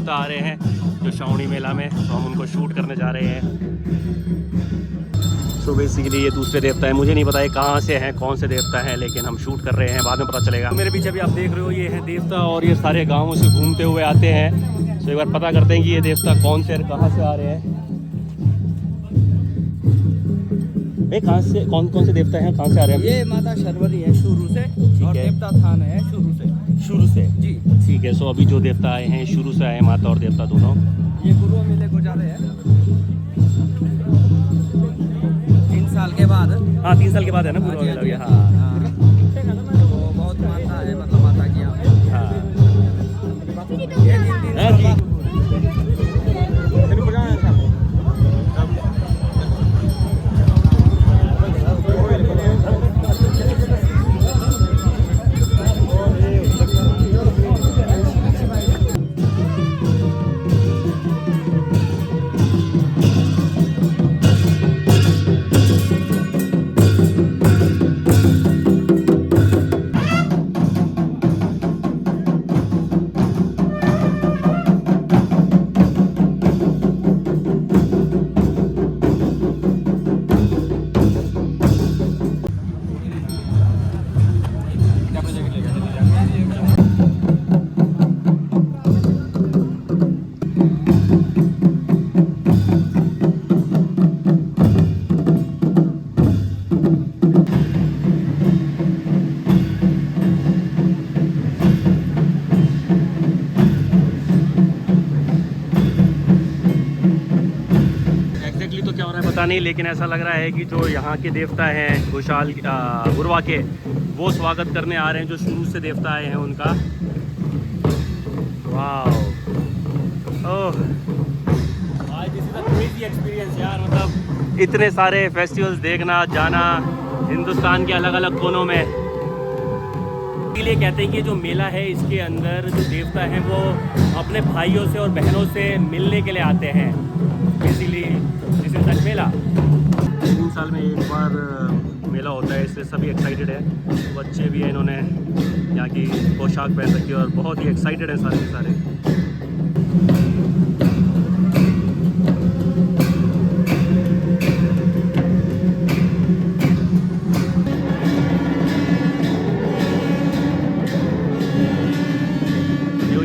देवता आ रहे हैं जो श्रावणी मेला में, तो हम उनको शूट करने जा रहे हैं। सो बेसिकली ये दूसरे देवता हैं, मुझे नहीं पता ये कहाँ से हैं, कौन से देवता हैं, लेकिन हम शूट कर रहे हैं, बाद में पता चलेगा। मेरे पीछे भी आप देख रहे हो ये हैं देवता, और ये सारे गाँवों से घूमते हुए आते हैं। सो एक बार पता करते हैं कि ये देवता कौन से कहाँ से आ रहे हैं। भाई कहाँ से, कौन कौन से देवता हैं, कहाँ से आ रहे हैं? ये माता शर्वरी है शुरू से, और देवता थान है शुरू से जी ठीक है। सो अभी जो देवता आए हैं शुरू से आए हैं, माता और देवता दोनों। ये गुरु मेले को जा रहे हैं 3 साल के बाद। हाँ 3 साल के बाद है ना पूरा मेला भी। हाँ तो बहुत मानता है, मतलब माता की हाँ ये 3 साल पता नहीं, लेकिन ऐसा लग रहा है कि जो यहाँ के देवता हैं घोषाल गुरवा के, वो स्वागत करने आ रहे हैं जो शुरू से देवता आए हैं उनका। वाह ओह आज this is a crazy experience यार, मतलब इतने सारे फेस्टिवल्स देखना जाना हिंदुस्तान के अलग अलग कोनों में। इसलिए कहते हैं कि जो मेला है इसके अंदर जो देवता हैं वो अपने भाइयों से और बहनों से मिलने के लिए आते हैं। इसीलिए दिस इज दैट मेला। 3 साल में एक बार मेला होता है, इसलिए सभी एक्साइटेड है। बच्चे भी हैं, इन्होंने यहाँ की पोशाक पहन रखी है और बहुत ही एक्साइटेड हैं सारे के सारे।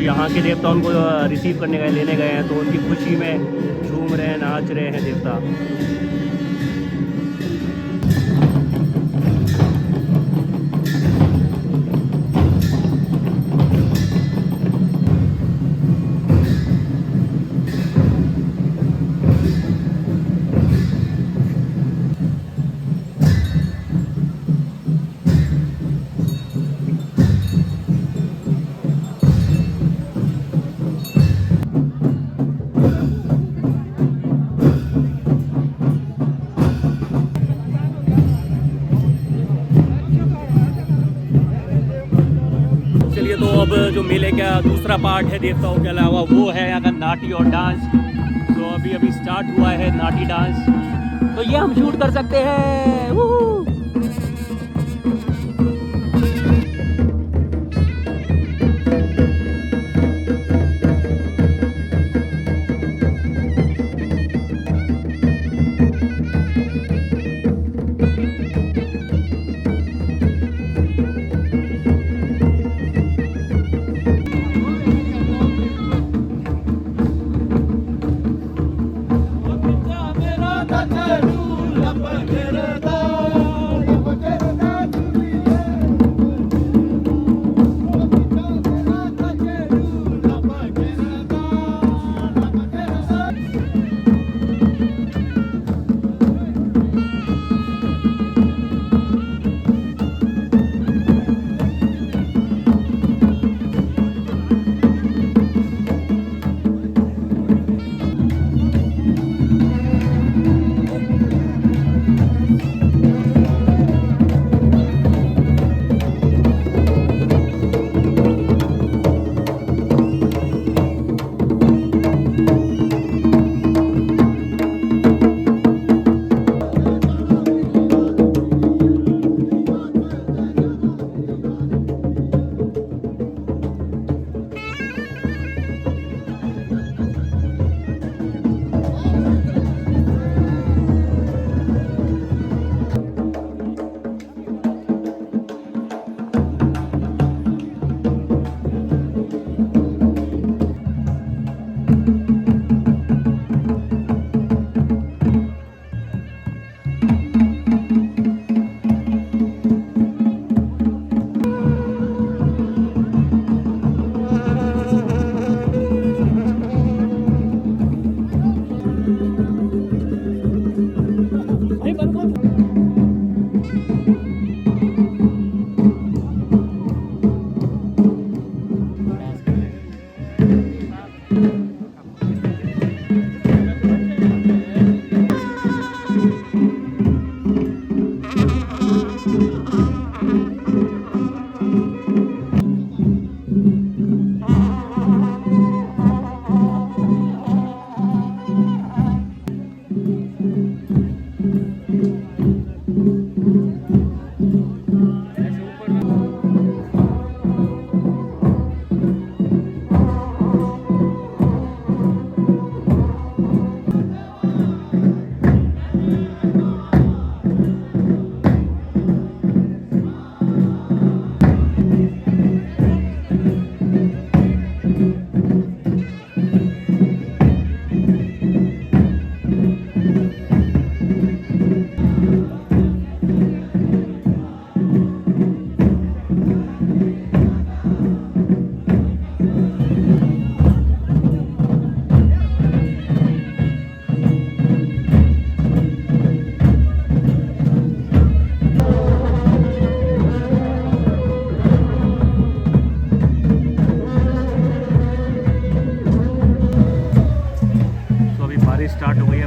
यहाँ के देवता उनको रिसीव करने गए, लेने गए हैं, तो उनकी खुशी में झूम रहे हैं, नाच रहे हैं देवता। तो अब जो मेले का दूसरा पार्ट है देवताओं के अलावा, वो है यहाँ का नाटी और डांस। तो अभी स्टार्ट हुआ है नाटी डांस, तो ये हम शूट कर सकते हैं।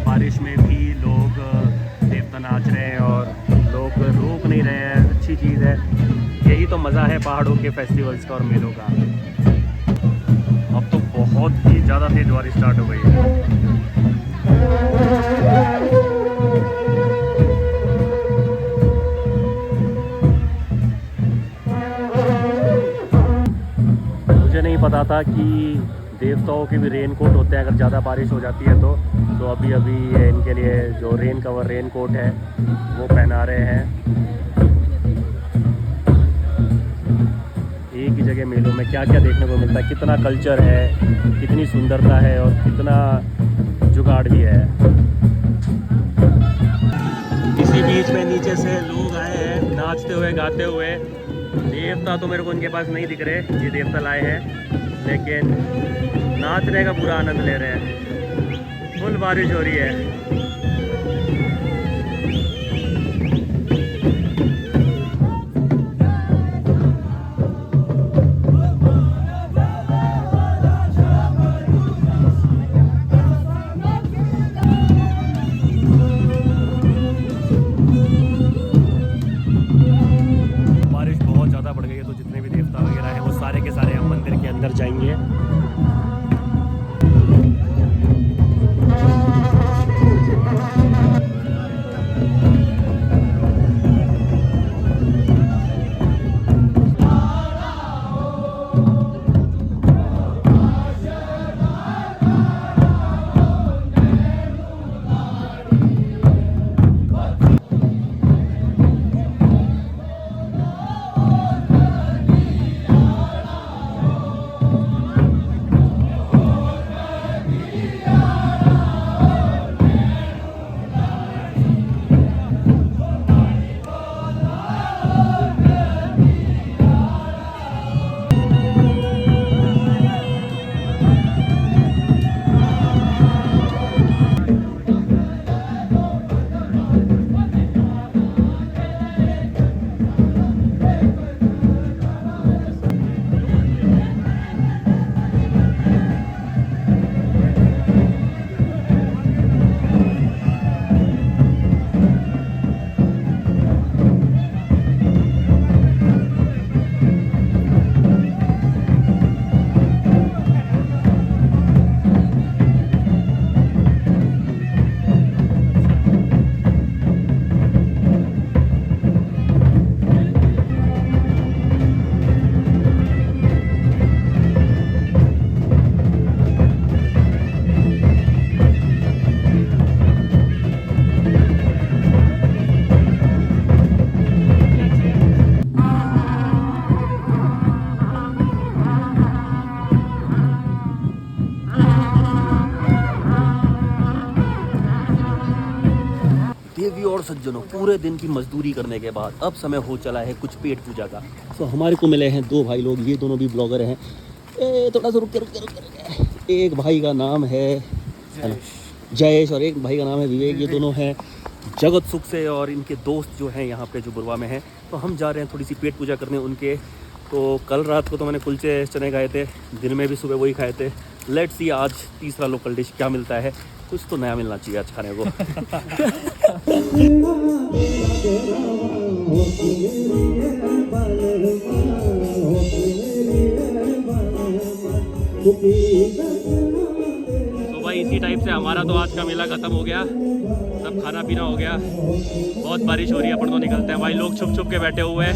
बारिश में भी लोग देवता नाच रहे हैं और लोग रोक नहीं रहे हैं। अच्छी चीज़ है, यही तो मज़ा है पहाड़ों के फेस्टिवल्स का और मेलों का। अब तो बहुत ही ज़्यादा तेज बारिश स्टार्ट हो गई है। मुझे नहीं पता था कि देवताओं के भी रेन कोट होते हैं अगर ज़्यादा बारिश हो जाती है तो अभी ये इनके लिए जो रेन कवर रेन कोट है वो पहना रहे हैं। एक ही जगह मेलों में क्या क्या देखने को मिलता है, कितना कल्चर है, कितनी सुंदरता है और कितना जुगाड़ भी है। इसी बीच में नीचे से लोग आए हैं नाचते हुए गाते हुए। देवता तो मेरे को इनके पास नहीं दिख रहे, ये देवता लाए हैं, लेकिन नाचने का पूरा आनंद ले रहे हैं। फुल बारिश हो रही है। बारिश बहुत ज़्यादा बढ़ गई है, तो जितने भी देवता वगैरह हैं वो सारे के सारे हम मंदिर के अंदर जाएंगे। देवी और सज्जनों, पूरे दिन की मजदूरी करने के बाद अब समय हो चला है कुछ पेट पूजा का। तो हमारे को मिले हैं दो भाई लोग, ये दोनों भी ब्लॉगर हैं। थोड़ा सा रुक के एक भाई का नाम है जयेश और एक भाई का नाम है विवेक। ये दोनों हैं जगत सुख से और इनके दोस्त जो हैं यहाँ पे जो बुरवा में हैं। तो हम जा रहे हैं थोड़ी सी पेट पूजा करने उनके। तो कल रात को तो मैंने कुलचे चने खाए थे, दिन में भी सुबह वही खाए थे। लेट्स सी आज तीसरा लोकल डिश क्या मिलता है, कुछ तो नया मिलना चाहिए आज खाने को। तो भाई इसी टाइप से हमारा तो आज का मेला ख़त्म हो गया, सब खाना पीना हो गया। बहुत बारिश हो रही है, अपन तो निकलते हैं भाई। लोग छुप छुप के बैठे हुए हैं,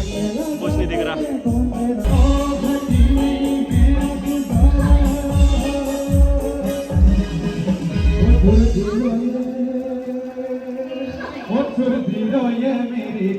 कुछ नहीं दिख रहा। Otur bir oya मेरी